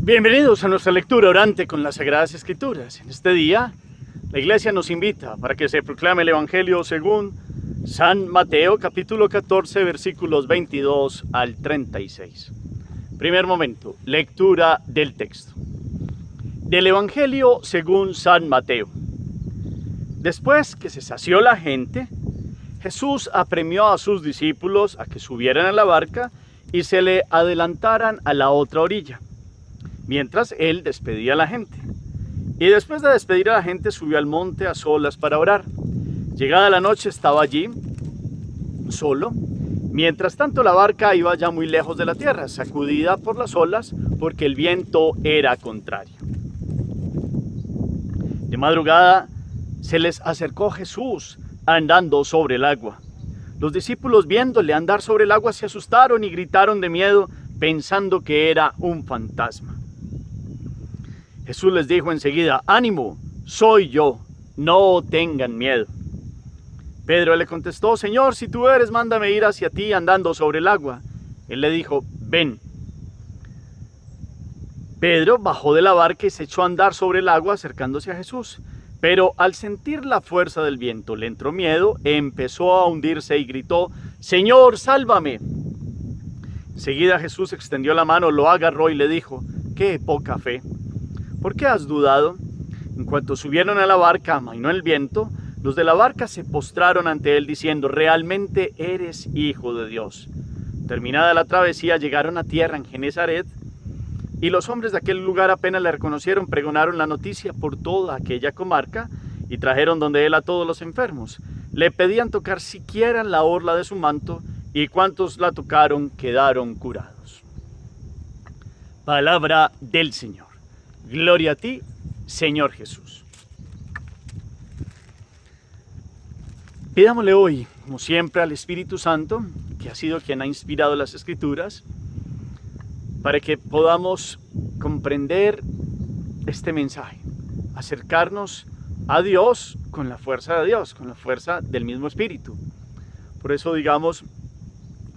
Bienvenidos a nuestra lectura orante con las Sagradas Escrituras. En este día, la Iglesia nos invita para que se proclame el Evangelio según San Mateo, capítulo 14, versículos 22 al 36. Primer momento, lectura del texto. Del Evangelio según San Mateo. Después que se sació la gente, Jesús apremió a sus discípulos a que subieran a la barca y se le adelantaran a la otra orilla, mientras él despedía a la gente. Y después de despedir a la gente, subió al monte a solas para orar. Llegada la noche estaba allí, solo. Mientras tanto la barca iba ya muy lejos de la tierra, sacudida por las olas, porque el viento era contrario. De madrugada se les acercó Jesús andando sobre el agua. Los discípulos, viéndole andar sobre el agua, se asustaron y gritaron de miedo, pensando que era un fantasma. Jesús les dijo enseguida: «Ánimo, soy yo, no tengan miedo». Pedro le contestó: «Señor, si tú eres, mándame ir hacia ti andando sobre el agua». Él le dijo: «Ven». Pedro bajó de la barca y se echó a andar sobre el agua acercándose a Jesús. Pero al sentir la fuerza del viento le entró miedo, empezó a hundirse y gritó: «Señor, sálvame». Enseguida Jesús extendió la mano, lo agarró y le dijo: «Qué poca fe, ¿por qué has dudado?». En cuanto subieron a la barca, amainó el viento. Los de la barca se postraron ante él diciendo: «Realmente eres hijo de Dios». Terminada la travesía, llegaron a tierra en Genesaret, y los hombres de aquel lugar apenas le reconocieron, pregonaron la noticia por toda aquella comarca y trajeron donde él a todos los enfermos. Le pedían tocar siquiera la orla de su manto, y cuantos la tocaron quedaron curados. Palabra del Señor. Gloria a ti, Señor Jesús. Pidámosle hoy, como siempre, al Espíritu Santo, que ha sido quien ha inspirado las Escrituras, para que podamos comprender este mensaje, acercarnos a Dios con la fuerza de Dios, con la fuerza del mismo Espíritu. Por eso digamos: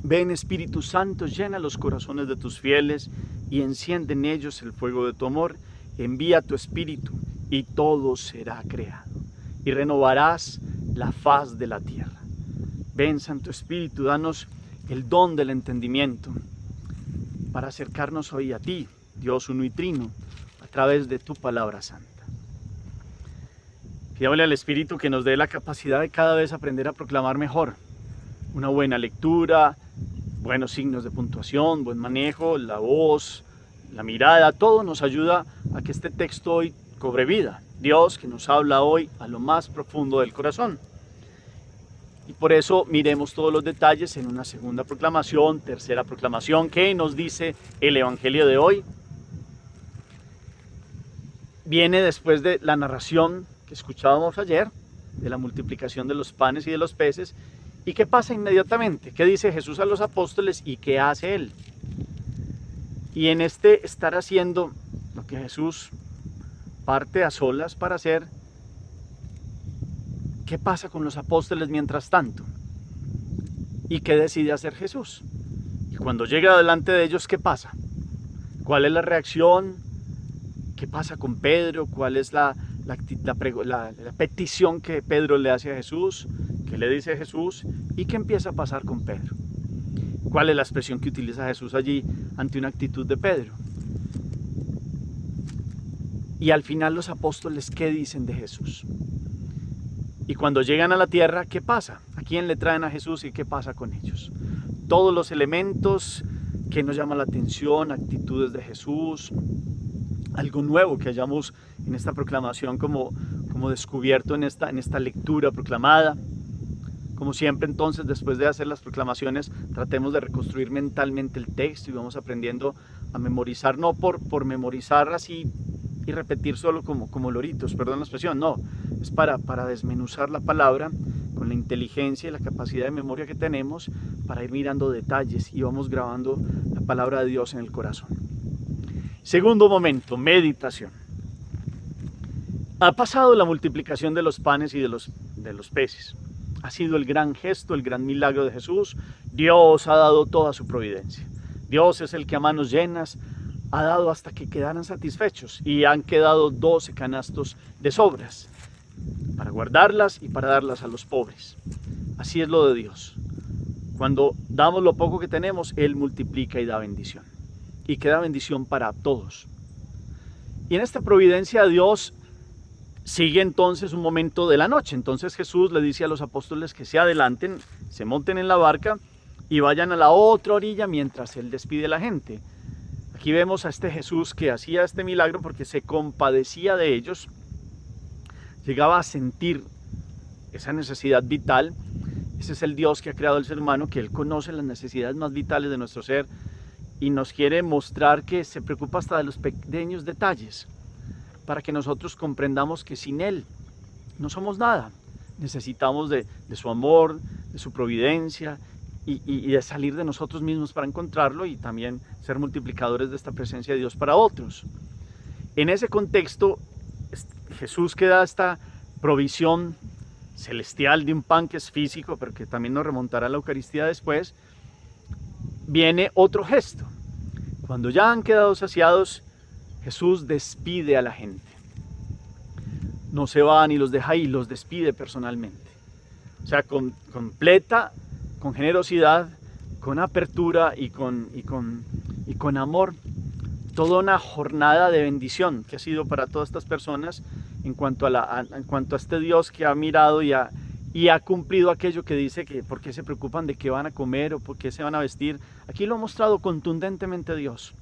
«Ven, Espíritu Santo, llena los corazones de tus fieles y enciende en ellos el fuego de tu amor. Envía tu Espíritu y todo será creado, y renovarás la faz de la tierra». Ven, Santo Espíritu, danos el don del entendimiento para acercarnos hoy a ti, Dios uno y trino, a través de tu palabra santa. Pidámosle al Espíritu que nos dé la capacidad de cada vez aprender a proclamar mejor. Una buena lectura, buenos signos de puntuación, buen manejo, la voz, la mirada, todo nos ayuda a que este texto hoy cobre vida. Dios que nos habla hoy a lo más profundo del corazón. Y por eso miremos todos los detalles en una segunda proclamación, tercera proclamación. ¿Qué nos dice el Evangelio de hoy? Viene después de la narración que escuchábamos ayer, de la multiplicación de los panes y de los peces. ¿Y qué pasa inmediatamente? ¿Qué dice Jesús a los apóstoles y qué hace él? Y en este estar haciendo lo que Jesús parte a solas para hacer, ¿qué pasa con los apóstoles mientras tanto? ¿Y qué decide hacer Jesús? Y cuando llega delante de ellos, ¿qué pasa? ¿Cuál es la reacción? ¿Qué pasa con Pedro? ¿Cuál es la petición que Pedro le hace a Jesús? ¿Qué le dice Jesús? ¿Y qué empieza a pasar con Pedro? ¿Cuál es la expresión que utiliza Jesús allí ante una actitud de Pedro? Y al final los apóstoles, ¿qué dicen de Jesús? Y cuando llegan a la tierra, ¿qué pasa? ¿A quién le traen a Jesús y qué pasa con ellos? Todos los elementos que nos llaman la atención, actitudes de Jesús, algo nuevo que hayamos en esta proclamación como descubierto en esta lectura proclamada. Como siempre, entonces, después de hacer las proclamaciones, tratemos de reconstruir mentalmente el texto y vamos aprendiendo a memorizar, no por memorizar así y repetir solo como loritos, perdón la expresión, no, es para desmenuzar la palabra con la inteligencia y la capacidad de memoria que tenemos para ir mirando detalles y vamos grabando la palabra de Dios en el corazón. Segundo momento, meditación. Ha pasado la multiplicación de los panes y de los peces. Ha sido el gran gesto, el gran milagro de Jesús. Dios ha dado toda su providencia. Dios es el que a manos llenas ha dado hasta que quedaran satisfechos, y han quedado 12 canastos de sobras para guardarlas y para darlas a los pobres. Así es lo de Dios. Cuando damos lo poco que tenemos, Él multiplica y da bendición, y queda bendición para todos. Y en esta providencia de Dios sigue entonces un momento de la noche. Entonces Jesús le dice a los apóstoles que se adelanten, se monten en la barca y vayan a la otra orilla mientras Él despide a la gente. Aquí vemos a este Jesús que hacía este milagro porque se compadecía de ellos, llegaba a sentir esa necesidad vital. Ese es el Dios que ha creado el ser humano, que Él conoce las necesidades más vitales de nuestro ser y nos quiere mostrar que se preocupa hasta de los pequeños detalles, para que nosotros comprendamos que sin Él no somos nada. Necesitamos de su amor, de su providencia y de salir de nosotros mismos para encontrarlo, y también ser multiplicadores de esta presencia de Dios para otros. En ese contexto, Jesús que da esta provisión celestial de un pan que es físico, pero que también nos remontará a la Eucaristía después, viene otro gesto. Cuando ya han quedado saciados, Jesús despide a la gente. No se va ni los deja ahí, los despide personalmente. O sea, con generosidad, con apertura y con amor, toda una jornada de bendición que ha sido para todas estas personas en cuanto a este Dios que ha mirado y ha cumplido aquello que dice, que por qué se preocupan de qué van a comer o por qué se van a vestir. Aquí lo ha mostrado contundentemente Dios.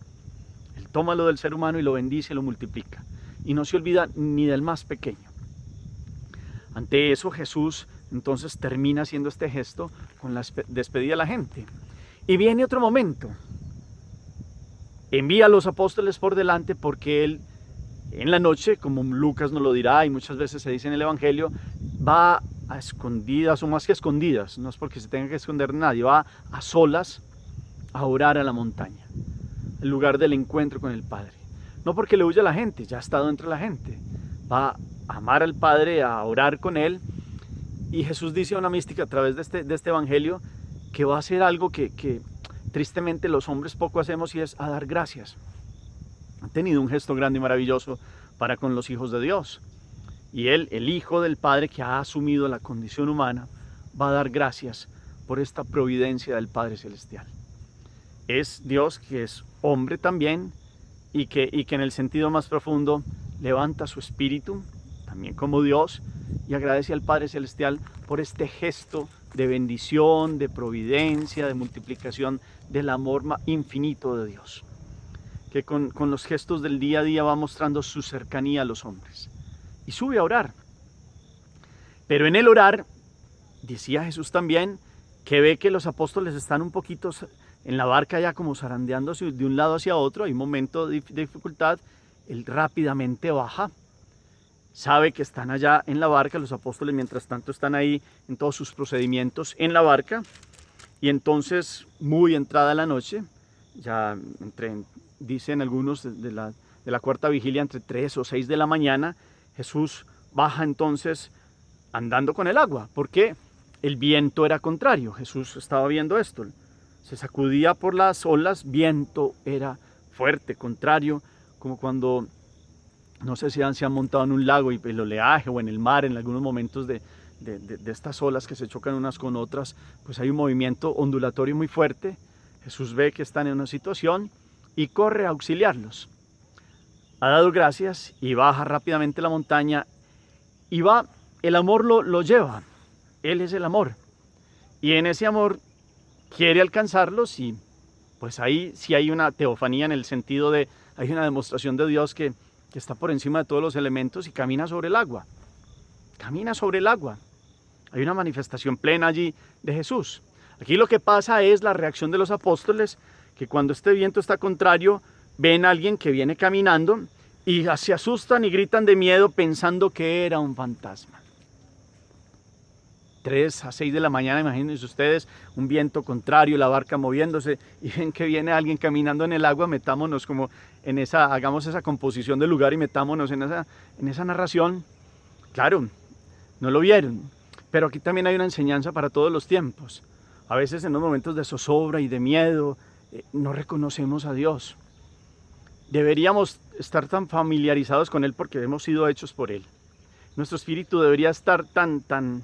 Él toma lo del ser humano y lo bendice y lo multiplica, y no se olvida ni del más pequeño. Ante eso, Jesús entonces termina haciendo este gesto con la despedida a la gente. Y viene otro momento. Envía a los apóstoles por delante porque Él en la noche, como Lucas nos lo dirá y muchas veces se dice en el Evangelio, va a escondidas, o más que escondidas, no es porque se tenga que esconder nadie, va a solas a orar a la montaña, el lugar del encuentro con el Padre. No porque le huya a la gente, ya ha estado entre la gente, va a amar al Padre, a orar con Él. Y Jesús dice una mística a través de este Evangelio que va a hacer algo que tristemente los hombres poco hacemos, y es a dar gracias. Ha tenido un gesto grande y maravilloso para con los hijos de Dios. Y Él, el Hijo del Padre que ha asumido la condición humana, va a dar gracias por esta providencia del Padre Celestial. Es Dios que es hombre también y que en el sentido más profundo levanta su espíritu, también como Dios, y agradece al Padre Celestial por este gesto de bendición, de providencia, de multiplicación del amor infinito de Dios, que con los gestos del día a día va mostrando su cercanía a los hombres. Y sube a orar. Pero en el orar, decía Jesús también, que ve que los apóstoles están un poquito en la barca ya como zarandeándose de un lado hacia otro, hay un momento de dificultad, Él rápidamente baja, sabe que están allá en la barca, los apóstoles mientras tanto están ahí en todos sus procedimientos en la barca, y entonces muy entrada la noche, ya dicen algunos de la cuarta vigilia, entre 3 o 6 de la mañana, Jesús baja entonces andando con el agua, porque el viento era contrario. Jesús estaba viendo esto, se sacudía por las olas, viento era fuerte, contrario, como cuando, no sé si se han montado en un lago y el oleaje, o en el mar, en algunos momentos de estas olas que se chocan unas con otras, pues hay un movimiento ondulatorio muy fuerte. Jesús ve que están en una situación y corre a auxiliarlos. Ha dado gracias y baja rápidamente la montaña y va, el amor lo lleva, Él es el amor, y en ese amor quiere alcanzarlos, y pues ahí sí hay una teofanía en el sentido de, hay una demostración de Dios que está por encima de todos los elementos y camina sobre el agua, hay una manifestación plena allí de Jesús. Aquí lo que pasa es la reacción de los apóstoles, que cuando este viento está contrario, ven a alguien que viene caminando y se asustan y gritan de miedo pensando que era un fantasma. 3 a 6 de la mañana, imagínense ustedes, un viento contrario, la barca moviéndose, y ven que viene alguien caminando en el agua. Metámonos como hagamos esa composición del lugar y metámonos en esa narración. Claro, no lo vieron, pero aquí también hay una enseñanza para todos los tiempos. A veces en los momentos de zozobra y de miedo, no reconocemos a Dios. deberíamos estar tan familiarizados con Él porque hemos sido hechos por Él. Nuestro espíritu debería estar tan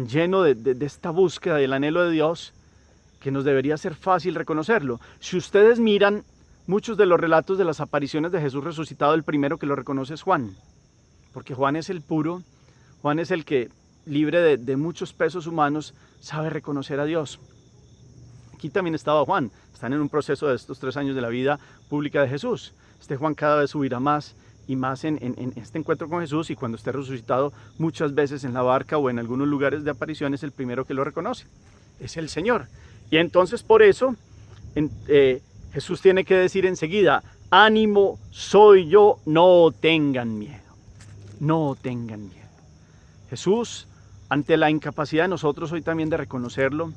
lleno de esta búsqueda, del anhelo de Dios, que nos debería ser fácil reconocerlo. Si ustedes miran muchos de los relatos de las apariciones de Jesús resucitado, el primero que lo reconoce es Juan, porque Juan es el puro, Juan es el que, libre de muchos pesos humanos, sabe reconocer a Dios. Aquí también estaba Juan, están en un proceso de estos 3 años de la vida pública de Jesús. Este Juan cada vez subirá más y más en este encuentro con Jesús, y cuando esté resucitado muchas veces en la barca o en algunos lugares de aparición es el primero que lo reconoce, es el Señor. Y entonces por eso Jesús tiene que decir enseguida: ánimo, soy yo, no tengan miedo, no tengan miedo. Jesús, ante la incapacidad de nosotros hoy también de reconocerlo,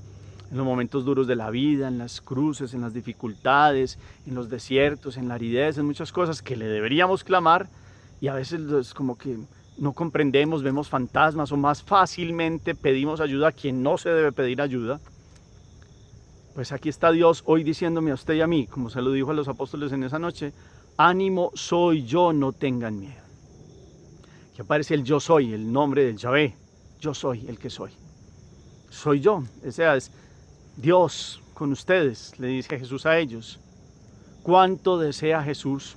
en los momentos duros de la vida, en las cruces, en las dificultades, en los desiertos, en la aridez, en muchas cosas que le deberíamos clamar, y a veces es como que no comprendemos, vemos fantasmas, o más fácilmente pedimos ayuda a quien no se debe pedir ayuda. Pues aquí está Dios hoy diciéndome a usted y a mí, como se lo dijo a los apóstoles en esa noche: ánimo, soy yo, no tengan miedo. Aquí aparece el yo soy, el nombre del Yahvé. Yo soy el que soy. Soy yo, o sea, es Dios con ustedes, le dice Jesús a ellos. ¿Cuánto desea Jesús?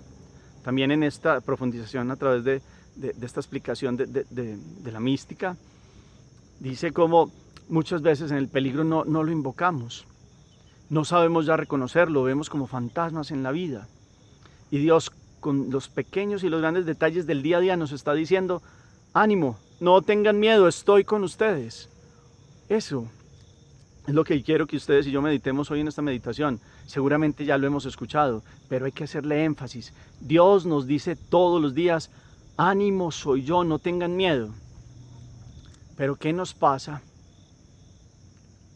También en esta profundización a través de esta explicación de la mística, dice cómo muchas veces en el peligro no lo invocamos. No sabemos ya reconocerlo, vemos como fantasmas en la vida. Y Dios, con los pequeños y los grandes detalles del día a día, nos está diciendo: ánimo, no tengan miedo, estoy con ustedes. Eso es lo que quiero que ustedes y yo meditemos hoy en esta meditación. Seguramente ya lo hemos escuchado, pero hay que hacerle énfasis. Dios nos dice todos los días: ánimo, soy yo, no tengan miedo. Pero ¿qué nos pasa?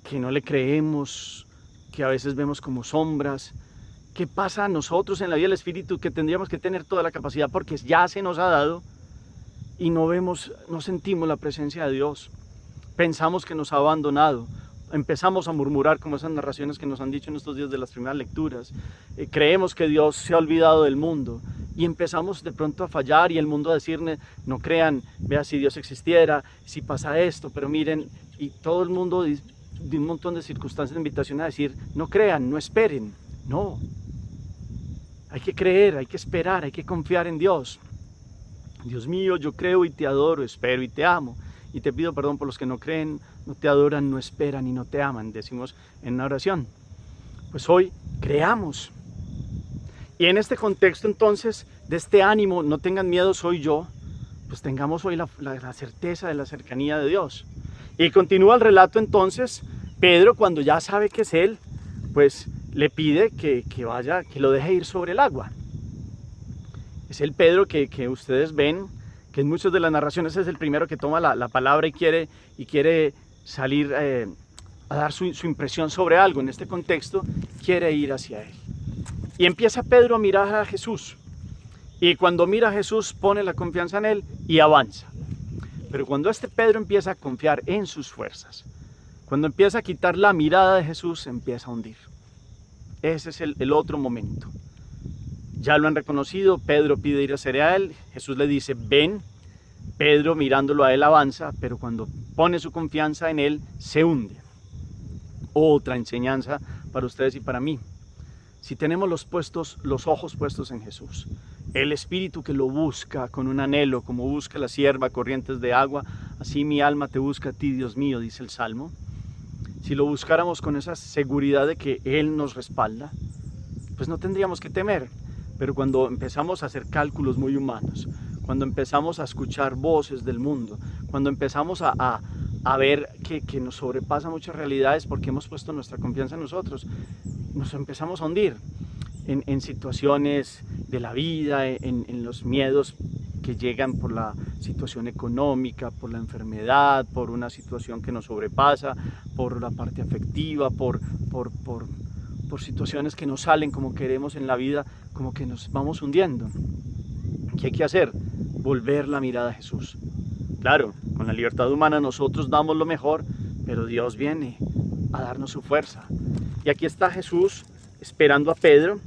Que no le creemos, que a veces vemos como sombras. ¿Qué pasa a nosotros en la vida del Espíritu, que tendríamos que tener toda la capacidad porque ya se nos ha dado, y no vemos, no sentimos la presencia de Dios? Pensamos que nos ha abandonado, empezamos a murmurar como esas narraciones que nos han dicho en estos días de las primeras lecturas, creemos que Dios se ha olvidado del mundo, y empezamos de pronto a fallar, y el mundo a decirle: no crean, vea, si Dios existiera, si pasa esto, pero miren, y todo el mundo de un montón de circunstancias de invitación a decir: no crean, no esperen. No, hay que creer, hay que esperar, hay que confiar en Dios. Dios mío, yo creo y te adoro, espero y te amo, y te pido perdón por los que no creen, no te adoran, no esperan y no te aman, decimos en una oración. Pues hoy creamos, y en este contexto entonces de este ánimo, no tengan miedo, soy yo, pues tengamos hoy la certeza de la cercanía de Dios. Y continúa el relato entonces. Pedro, cuando ya sabe que es él, pues le pide que vaya, que lo deje ir sobre el agua. Es el Pedro que ustedes ven, que en muchas de las narraciones es el primero que toma la palabra y quiere salir a dar su impresión sobre algo. En este contexto quiere ir hacia él. Y empieza Pedro a mirar a Jesús. Y cuando mira a Jesús pone la confianza en él y avanza. Pero cuando este Pedro empieza a confiar en sus fuerzas, cuando empieza a quitar la mirada de Jesús, se empieza a hundir. Ese es el otro momento. Ya lo han reconocido, Pedro pide ir hacia él, Jesús le dice: ven. Pedro, mirándolo a él, avanza, pero cuando pone su confianza en él, se hunde. Otra enseñanza para ustedes y para mí. Si tenemos los ojos puestos en Jesús, el espíritu que lo busca con un anhelo, como busca la sierva corrientes de agua, así mi alma te busca a ti, Dios mío, dice el Salmo. Si lo buscáramos con esa seguridad de que Él nos respalda, pues no tendríamos que temer. Pero cuando empezamos a hacer cálculos muy humanos, cuando empezamos a escuchar voces del mundo, cuando empezamos a ver que nos sobrepasa muchas realidades porque hemos puesto nuestra confianza en nosotros, nos empezamos a hundir en situaciones de la vida, en los miedos que llegan por la situación económica, por la enfermedad, por una situación que nos sobrepasa, por la parte afectiva, por situaciones que no salen como queremos en la vida, como que nos vamos hundiendo. ¿Qué hay que hacer? Volver la mirada a Jesús. Claro, con la libertad humana nosotros damos lo mejor, pero Dios viene a darnos su fuerza. Y aquí está Jesús esperando a Pedro,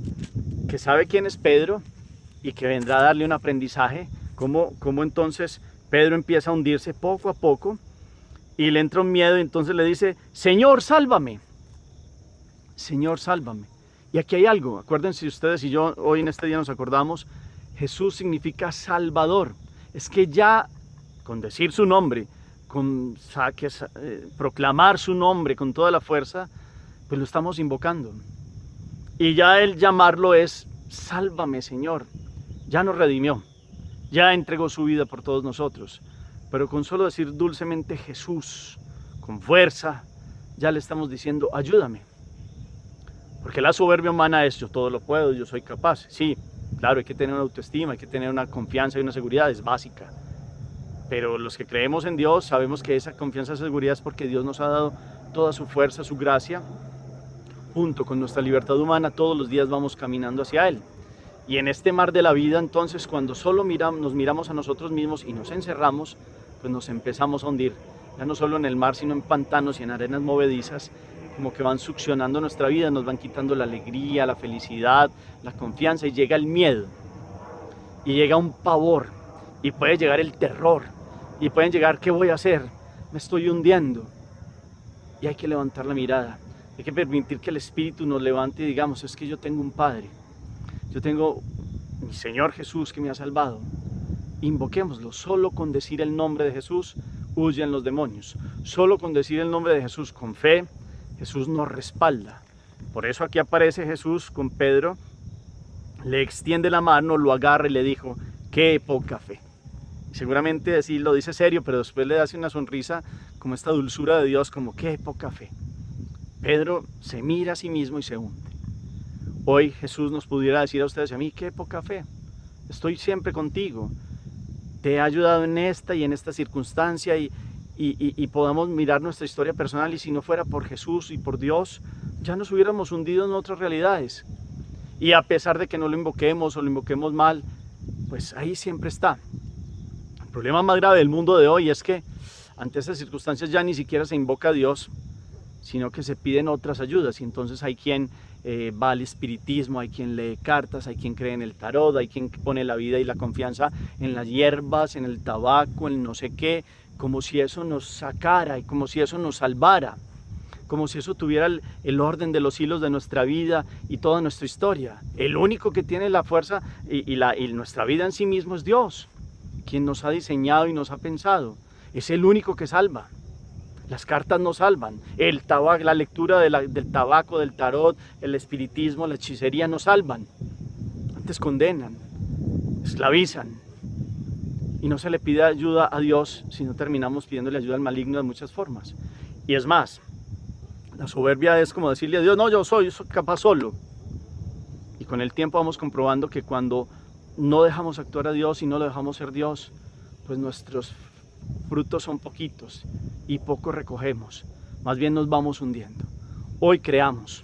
que sabe quién es Pedro y que vendrá a darle un aprendizaje, cómo entonces Pedro empieza a hundirse poco a poco y le entra un miedo y entonces le dice, Señor, sálvame. Señor, sálvame. Y aquí hay algo, acuérdense ustedes y yo hoy en este día nos acordamos, Jesús significa Salvador. Es que ya con decir su nombre, con proclamar su nombre con toda la fuerza, pues lo estamos invocando. Y ya el llamarlo es, sálvame Señor. Ya nos redimió, ya entregó su vida por todos nosotros. Pero con solo decir dulcemente Jesús, con fuerza, ya le estamos diciendo, ayúdame. Porque la soberbia humana es, yo todo lo puedo, yo soy capaz. Sí, claro, hay que tener una autoestima, hay que tener una confianza y una seguridad, es básica. Pero los que creemos en Dios sabemos que esa confianza y seguridad es porque Dios nos ha dado toda su fuerza, su gracia, junto con nuestra libertad humana, todos los días vamos caminando hacia Él. Y en este mar de la vida, entonces, cuando solo nos miramos a nosotros mismos y nos encerramos, pues nos empezamos a hundir. Ya no solo en el mar, sino en pantanos y en arenas movedizas, como que van succionando nuestra vida, nos van quitando la alegría, la felicidad, la confianza, y llega el miedo, y llega un pavor, y puede llegar el terror, y pueden llegar, ¿qué voy a hacer? Me estoy hundiendo. Y hay que levantar la mirada, hay que permitir que el Espíritu nos levante y digamos, es que yo tengo un Padre, yo tengo mi Señor Jesús que me ha salvado. Invoquémoslo, solo con decir el nombre de Jesús huyen los demonios, solo con decir el nombre de Jesús con fe, Jesús nos respalda. Por eso aquí aparece Jesús con Pedro, le extiende la mano, lo agarra y le dijo, qué poca fe. Seguramente así lo dice serio, pero después le hace una sonrisa como esta dulzura de Dios, como qué poca fe. Pedro se mira a sí mismo y se hunde. Hoy Jesús nos pudiera decir a ustedes y a mí, qué poca fe, estoy siempre contigo, te he ayudado en esta y en esta circunstancia y podamos mirar nuestra historia personal y si no fuera por Jesús y por Dios, ya nos hubiéramos hundido en otras realidades. Y a pesar de que no lo invoquemos o lo invoquemos mal, pues ahí siempre está. El problema más grave del mundo de hoy es que ante esas circunstancias ya ni siquiera se invoca a Dios, sino que se piden otras ayudas y entonces hay quien va al espiritismo, hay quien lee cartas, hay quien cree en el tarot, hay quien pone la vida y la confianza en las hierbas, en el tabaco, en no sé qué, como si eso nos sacara y como si eso nos salvara, como si eso tuviera el orden de los hilos de nuestra vida y toda nuestra historia. El único que tiene la fuerza y nuestra vida en sí mismo es Dios, quien nos ha diseñado y nos ha pensado. Es el único que salva. Las cartas no salvan, el tabaco, la lectura del tabaco, del tarot, el espiritismo, la hechicería no salvan. Antes condenan, esclavizan. Y no se le pide ayuda a Dios, sino terminamos pidiéndole ayuda al maligno de muchas formas. Y es más, la soberbia es como decirle a Dios, no, yo soy capaz solo. Y con el tiempo vamos comprobando que cuando no dejamos actuar a Dios y no lo dejamos ser Dios, pues nuestros frutos son poquitos y poco recogemos, más bien nos vamos hundiendo. Hoy creamos,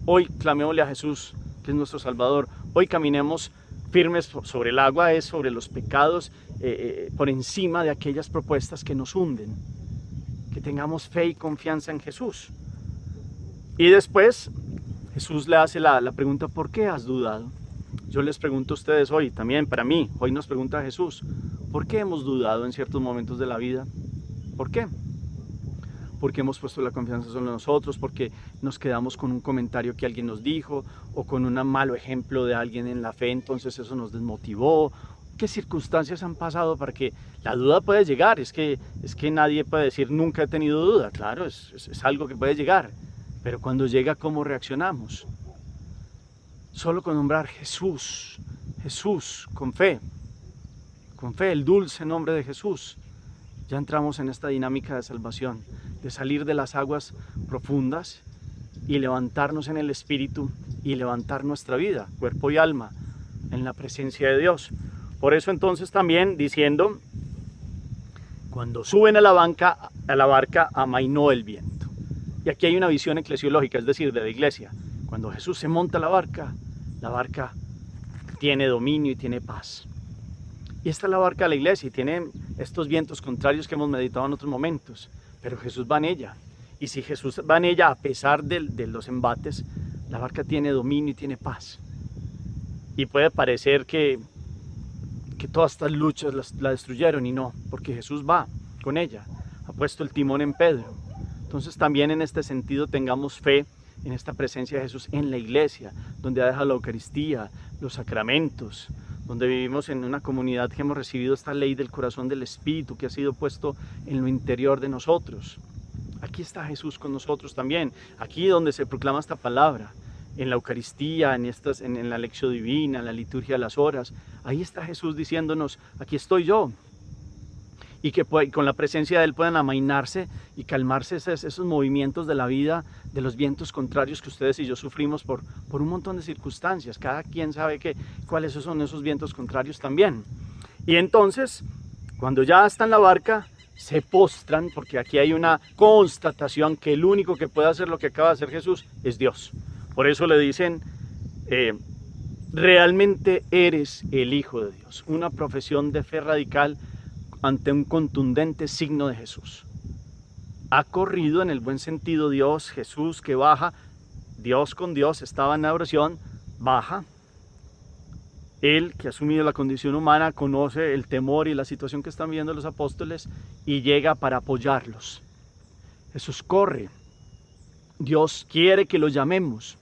hoy clamémosle a Jesús, que es nuestro Salvador, hoy caminemos firmes sobre el agua, es sobre los pecados, por encima de aquellas propuestas que nos hunden, que tengamos fe y confianza en Jesús. Y después Jesús le hace la pregunta, ¿por qué has dudado? Yo les pregunto a ustedes hoy, también para mí, hoy nos pregunta Jesús, ¿por qué hemos dudado en ciertos momentos de la vida? ¿Por qué? Porque hemos puesto la confianza solo en nosotros, porque nos quedamos con un comentario que alguien nos dijo, o con un malo ejemplo de alguien en la fe, entonces eso nos desmotivó. ¿Qué circunstancias han pasado para que la duda puede llegar? Es que nadie puede decir nunca he tenido duda, claro, es algo que puede llegar, pero cuando llega, ¿cómo reaccionamos? Solo con nombrar Jesús, Jesús, con fe, el dulce nombre de Jesús, ya entramos en esta dinámica de salvación, de salir de las aguas profundas y levantarnos en el Espíritu y levantar nuestra vida, cuerpo y alma, en la presencia de Dios. Por eso entonces también diciendo, cuando suben a la barca amainó el viento. Y aquí hay una visión eclesiológica, es decir, de la iglesia. Cuando Jesús se monta a la barca tiene dominio y tiene paz. Y esta es la barca de la iglesia y tiene estos vientos contrarios que hemos meditado en otros momentos, pero Jesús va en ella. Y si Jesús va en ella a pesar de los embates, la barca tiene dominio y tiene paz. Y puede parecer que todas estas luchas la destruyeron, y no, porque Jesús va con ella, ha puesto el timón en Pedro. Entonces también en este sentido tengamos fe en esta presencia de Jesús en la iglesia, donde ha dejado la Eucaristía, los sacramentos, donde vivimos en una comunidad que hemos recibido esta ley del corazón del Espíritu que ha sido puesto en lo interior de nosotros. Aquí está Jesús con nosotros también, aquí donde se proclama esta palabra, en la Eucaristía, en la lección divina, en la liturgia de las horas. Ahí está Jesús diciéndonos, aquí estoy yo. Y que con la presencia de Él puedan amainarse y calmarse esos movimientos de la vida, de los vientos contrarios que ustedes y yo sufrimos por un montón de circunstancias. Cada quien sabe cuáles son esos vientos contrarios también. Y entonces, cuando ya está en la barca, se postran, porque aquí hay una constatación que el único que puede hacer lo que acaba de hacer Jesús es Dios. Por eso le dicen, realmente eres el Hijo de Dios. Una profesión de fe radical ante un contundente signo de Jesús. Ha corrido en el buen sentido Dios, Jesús que baja, Dios con Dios, estaba en la oración, baja. Él que ha asumido la condición humana conoce el temor y la situación que están viviendo los apóstoles y llega para apoyarlos. Jesús corre. Dios quiere que lo llamemos.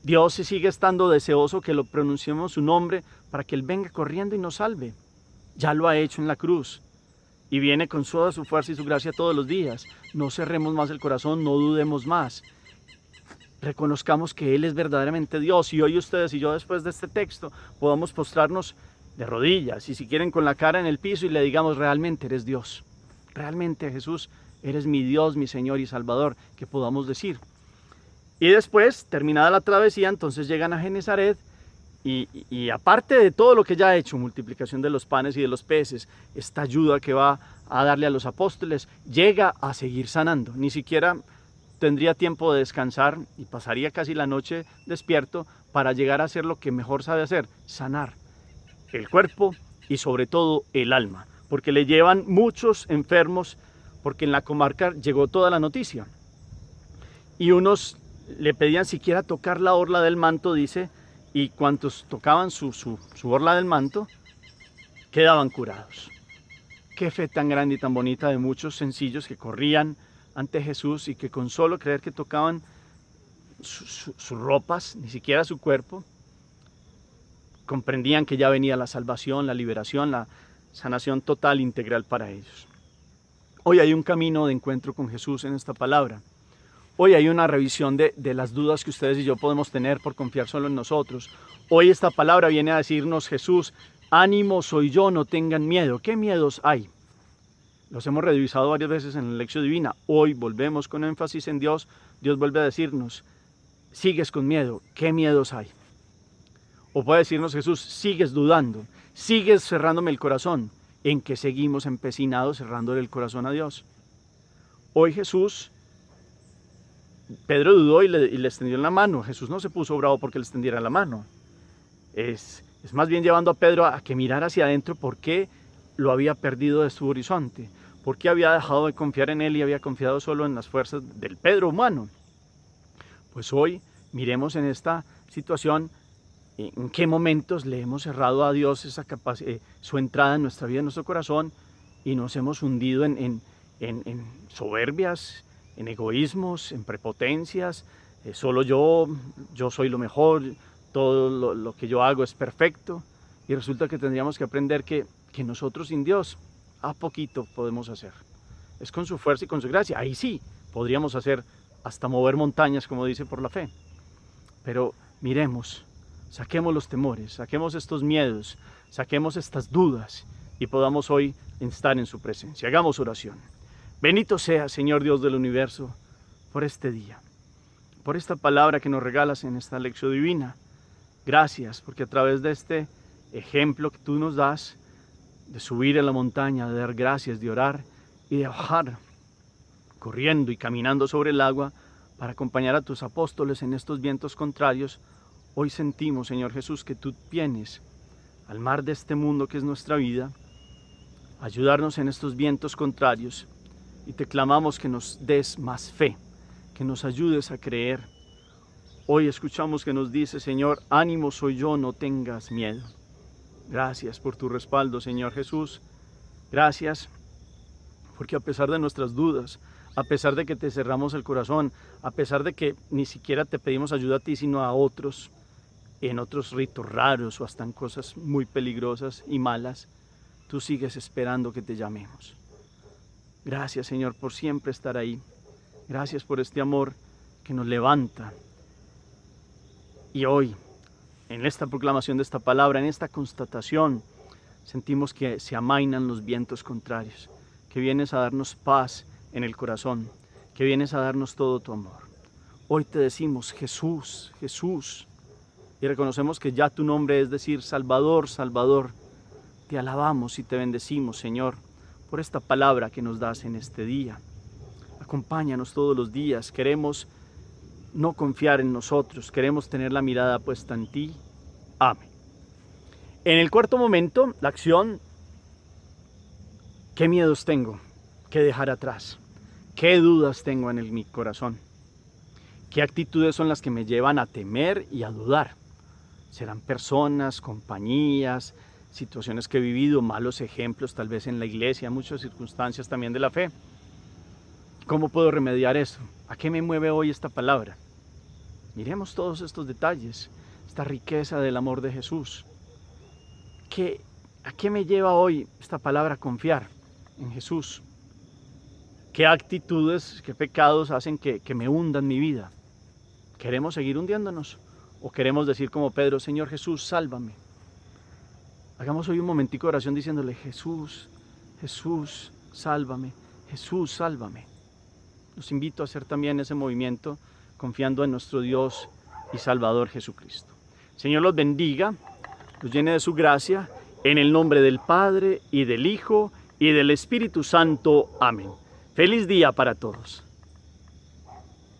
Dios sigue estando deseoso que lo pronunciemos su nombre para que Él venga corriendo y nos salve. Ya lo ha hecho en la cruz y viene con toda su fuerza y su gracia todos los días. No cerremos más el corazón, no dudemos más. Reconozcamos que Él es verdaderamente Dios, y hoy ustedes y yo, después de este texto, podamos postrarnos de rodillas y si quieren con la cara en el piso y le digamos, realmente eres Dios. Realmente, Jesús, eres mi Dios, mi Señor y Salvador, que podamos decir. Y después, terminada la travesía, entonces llegan a Genezaret. Y aparte de todo lo que ya ha hecho, multiplicación de los panes y de los peces, esta ayuda que va a darle a los apóstoles, llega a seguir sanando. Ni siquiera tendría tiempo de descansar y pasaría casi la noche despierto para llegar a hacer lo que mejor sabe hacer, sanar el cuerpo y sobre todo el alma. Porque le llevan muchos enfermos, porque en la comarca llegó toda la noticia. Y unos le pedían siquiera tocar la orla del manto, dice, y cuantos tocaban su orla del manto, quedaban curados. Qué fe tan grande y tan bonita de muchos sencillos que corrían ante Jesús y que con solo creer que tocaban sus ropas, ni siquiera su cuerpo, comprendían que ya venía la salvación, la liberación, la sanación total, integral para ellos. Hoy hay un camino de encuentro con Jesús en esta palabra. Hoy hay una revisión de las dudas que ustedes y yo podemos tener por confiar solo en nosotros. Hoy esta palabra viene a decirnos, Jesús, ánimo, soy yo, no tengan miedo. ¿Qué miedos hay? Los hemos revisado varias veces en la lección divina. Hoy volvemos con énfasis en Dios. Dios vuelve a decirnos, sigues con miedo. ¿Qué miedos hay? O puede decirnos Jesús, sigues dudando, sigues cerrándome el corazón. ¿En qué seguimos empecinados cerrándole el corazón a Dios? Hoy Jesús, Pedro dudó y le extendió la mano. Jesús no se puso bravo porque le extendiera la mano. Es más bien llevando a Pedro a que mirara hacia adentro por qué lo había perdido de su horizonte, por qué había dejado de confiar en él y había confiado solo en las fuerzas del Pedro humano. Pues hoy miremos en esta situación en qué momentos le hemos cerrado a Dios esa su entrada en nuestra vida, en nuestro corazón, y nos hemos hundido en soberbias, en egoísmos, en prepotencias, solo yo soy lo mejor, todo lo que yo hago es perfecto, y resulta que tendríamos que aprender que nosotros sin Dios a poquito podemos hacer. Es con su fuerza y con su gracia, ahí sí podríamos hacer hasta mover montañas, como dice, por la fe. Pero miremos, saquemos los temores, saquemos estos miedos, saquemos estas dudas y podamos hoy estar en su presencia. Hagamos oración. Bendito sea, Señor Dios del universo, por este día, por esta palabra que nos regalas en esta lección divina. Gracias, porque a través de este ejemplo que tú nos das, de subir a la montaña, de dar gracias, de orar y de bajar, corriendo y caminando sobre el agua, para acompañar a tus apóstoles en estos vientos contrarios, hoy sentimos, Señor Jesús, que tú vienes al mar de este mundo que es nuestra vida, a ayudarnos en estos vientos contrarios, y te clamamos que nos des más fe, que nos ayudes a creer Hoy escuchamos que nos dice, Señor, ánimo soy yo, no tengas miedo. Gracias por tu respaldo, Señor Jesús. Gracias porque a pesar de nuestras dudas, a pesar de que te cerramos el corazón, a pesar de que ni siquiera te pedimos ayuda a ti, sino a otros, en otros ritos raros o hasta en cosas muy peligrosas y malas, tú sigues esperando que te llamemos. Gracias, Señor, por siempre estar ahí. Gracias por este amor que nos levanta. Y hoy, en esta proclamación de esta palabra, en esta constatación, sentimos que se amainan los vientos contrarios, que vienes a darnos paz en el corazón, que vienes a darnos todo tu amor. Hoy te decimos Jesús, Jesús, y reconocemos que ya tu nombre es decir Salvador, Salvador. Te alabamos y te bendecimos, Señor, por esta palabra que nos das en este día. Acompáñanos todos los días, queremos no confiar en nosotros, queremos tener la mirada puesta en ti. Amén. En el cuarto momento, la acción, ¿qué miedos tengo que dejar atrás? ¿Qué dudas tengo en mi corazón? ¿Qué actitudes son las que me llevan a temer y a dudar? Serán personas, compañías, situaciones que he vivido, malos ejemplos tal vez en la iglesia, muchas circunstancias también de la fe. ¿Cómo puedo remediar eso? ¿A qué me mueve hoy esta palabra? Miremos todos estos detalles, esta riqueza del amor de Jesús. ¿A qué me lleva hoy esta palabra a confiar en Jesús? ¿Qué actitudes, qué pecados hacen que me hundan mi vida? ¿Queremos seguir hundiéndonos? ¿O queremos decir como Pedro, Señor Jesús, sálvame? Hagamos hoy un momentico de oración diciéndole, Jesús, Jesús, sálvame, Jesús, sálvame. Los invito a hacer también ese movimiento confiando en nuestro Dios y Salvador Jesucristo. Señor los bendiga, los llene de su gracia, en el nombre del Padre y del Hijo y del Espíritu Santo. Amén. Feliz día para todos.